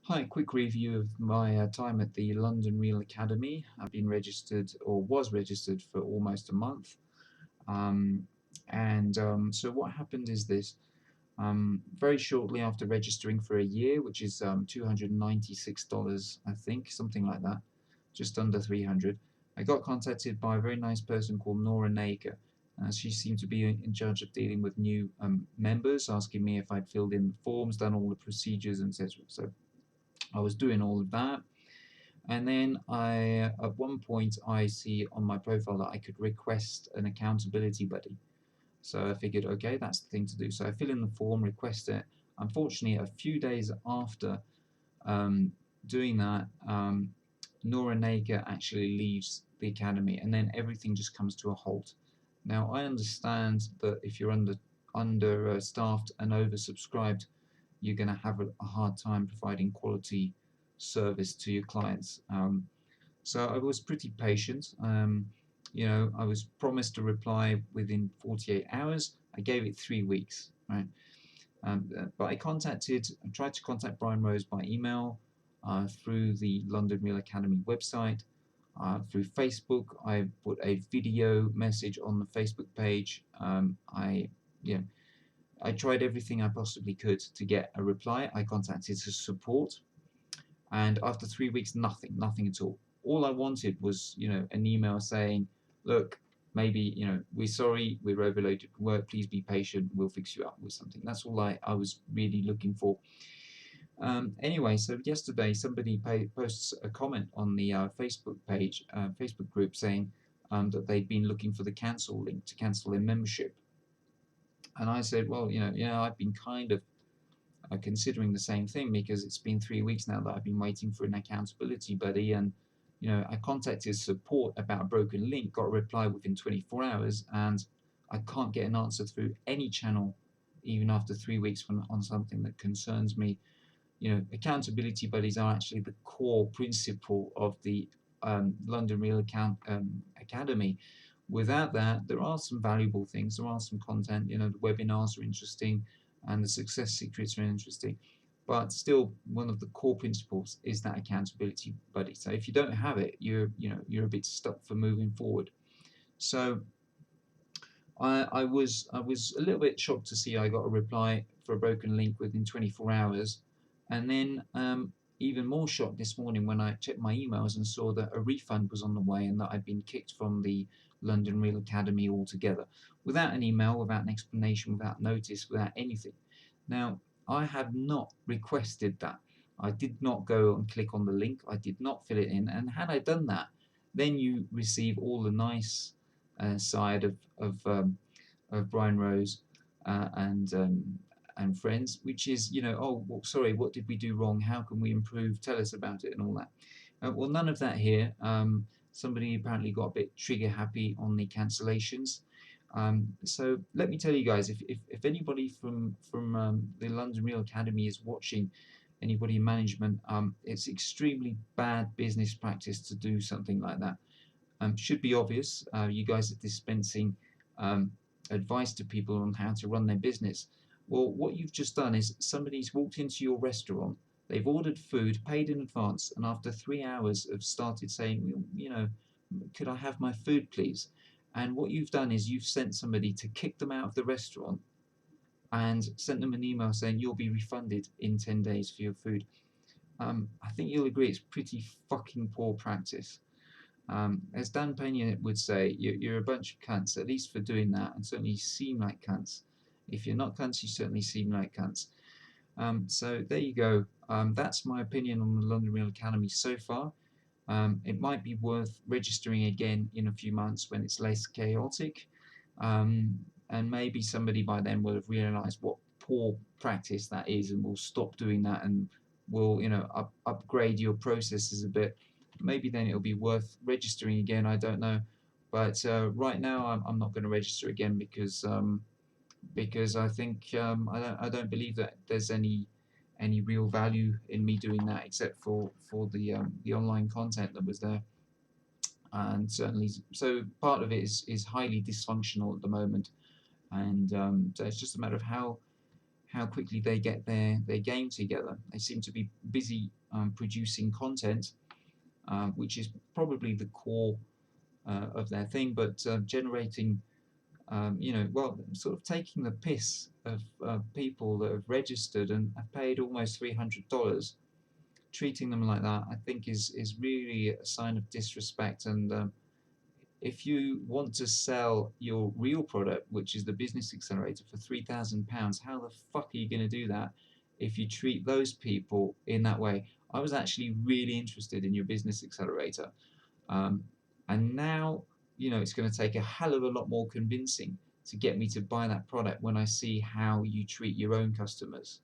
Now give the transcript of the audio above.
Hi, quick review of my time at the London Real Academy. I've been registered or was registered for almost a month. Um, so what happened is this. Very shortly after registering for a year, which is $296, I think, something like that, just under 300, I got contacted by a very nice person called Nora Naker. She seemed to be in charge of dealing with new members, asking me if I'd filled in the forms, done all the procedures, etc. So I was doing all of that. And then at one point, I see on my profile that I could request an accountability buddy. So I figured, okay, that's the thing to do. So I fill in the form, request it. Unfortunately, a few days after um, doing that, Nora Nager actually leaves the academy, and then everything just comes to a halt. Now, I understand that if you're understaffed and oversubscribed, you're going to have a hard time providing quality service to your clients. So I was pretty patient. I was promised a reply within 48 hours. I gave it 3 weeks, right? But I tried to contact Brian Rose by email, through the London Real Academy website, through Facebook. I put a video message on the Facebook page. Yeah, I tried everything I possibly could to get a reply. I contacted support, and after 3 weeks, nothing at all. All I wanted was, an email saying, look, maybe, we're sorry, we're overloaded with work, please be patient, we'll fix you up with something. That's all I was really looking for. Anyway, so yesterday somebody posts a comment on the Facebook page, Facebook group, saying that they'd been looking for the cancel link to cancel their membership. And I said, well, I've been kind of considering the same thing, because it's been 3 weeks now that I've been waiting for an accountability buddy. And I contacted support about a broken link, got a reply within 24 hours, and I can't get an answer through any channel even after 3 weeks on something that concerns me. Accountability buddies are actually the core principle of the London Real Academy. Without that, there are some valuable things. There are some content. The webinars are interesting, and the success secrets are interesting. But still, one of the core principles is that accountability buddy. So if you don't have it, you're a bit stuck for moving forward. So I was a little bit shocked to see I got a reply for a broken link within 24 hours, and then even more shocked this morning when I checked my emails and saw that a refund was on the way and that I'd been kicked from the London Real Academy altogether, without an email, without an explanation, without notice, without anything. Now, I had not requested that. I did not go and click on the link. I did not fill it in. And had I done that, then you receive all the nice side of Brian Rose and friends, which is, oh, well, sorry, what did we do wrong? How can we improve? Tell us about it and all that. Well, none of that here. Somebody apparently got a bit trigger happy on the cancellations. So let me tell you guys, if anybody from the London Real Academy is watching, anybody in management, it's extremely bad business practice to do something like that. Should be obvious. You guys are dispensing advice to people on how to run their business. Well, what you've just done is somebody's walked into your restaurant, they've ordered food, paid in advance, and after 3 hours have started saying, could I have my food, please? And what you've done is you've sent somebody to kick them out of the restaurant and sent them an email saying you'll be refunded in 10 days for your food. I think you'll agree it's pretty fucking poor practice. As Dan Pena would say, you're a bunch of cunts, at least for doing that, and certainly you seem like cunts. If you're not cunts, you certainly seem like cunts. So there you go. That's my opinion on the London Real Academy so far. It might be worth registering again in a few months when it's less chaotic. And maybe somebody by then will have realized what poor practice that is and will stop doing that and will, upgrade your processes a bit. Maybe then it'll be worth registering again. I don't know. But right now, I'm not going to register again because I think I don't believe that there's any real value in me doing that, except for the online content that was there. And certainly, so part of it is highly dysfunctional at the moment, and so it's just a matter of how quickly they get their game together. They seem to be busy producing content, which is probably the core of their thing, but generating, well, sort of taking the piss of people that have registered and have paid almost $300. Treating them like that, I think, is really a sign of disrespect. And if you want to sell your real product, which is the Business Accelerator, for £3,000, how the fuck are you going to do that if you treat those people in that way? I was actually really interested in your Business Accelerator, um, and now, it's going to take a hell of a lot more convincing to get me to buy that product when I see how you treat your own customers.